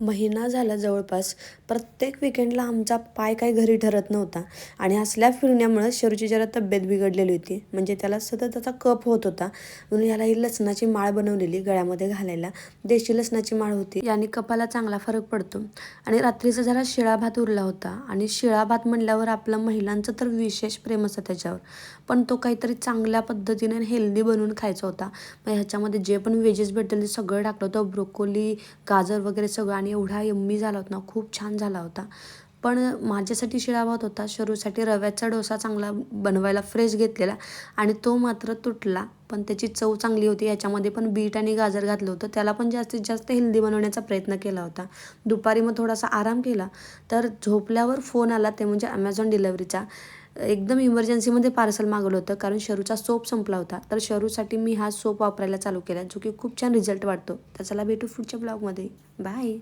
महिना झाला जवळपास. प्रत्येक विकेंडला आमचा पाय काही घरी ठरत नव्हता आणि असल्या फिरण्यामुळं शरूची जरा तब्येत बिघडलेली होती. म्हणजे त्याला सतत त्याचा कफ होत होता. म्हणून याला ही लसणाची माळ बनवलेली गळ्यामध्ये घालायला. देशी लसणाची माळ होती. याने कफाला चांगला फरक पडतो. आणि रात्रीचा जरा शिळा भात उरला होता आणि शिळा भात म्हणल्यावर आपलं महिलांचं तर विशेष प्रेम असतं त्याच्यावर. पण तो काहीतरी चांगल्या पद्धतीने हेल्दी बनवून खायचा होता. मग ह्याच्यामध्ये जे पण व्हेजेस भेटेल ते सगळं टाकलं होतं. ब्रोकोली, गाजर वगैरे सगळं आणि एवढा यम्मी झाला होता ना, खूप छान झाला होता. पण माझ्यासाठी शिळा भात होता, शरूसाठी रव्याचा डोसा चांगला बनवायला फ्रेश घेतलेला आणि तो मात्र तुटला. पण त्याची चव चांगली होती. याच्यामध्ये पण बीट आणि गाजर घातलं होतं. त्याला पण जास्तीत जास्त हेल्दी बनवण्याचा प्रयत्न केला होता. दुपारी मग थोडासा आराम केला. तर झोपल्यावर फोन आला, ते म्हणजे ॲमेझॉन डिलेवरीचा. एकदम इमर्जन्सीमध्ये पार्सल मागवलं होतं कारण शरूचा सोप संपला होता. तर शरूसाठी मी हा सोप वापरायला चालू केला, जो की खूप छान रिझल्ट वाटतो. तर चला भेटू पुढच्या ब्लॉगमध्ये. बाय.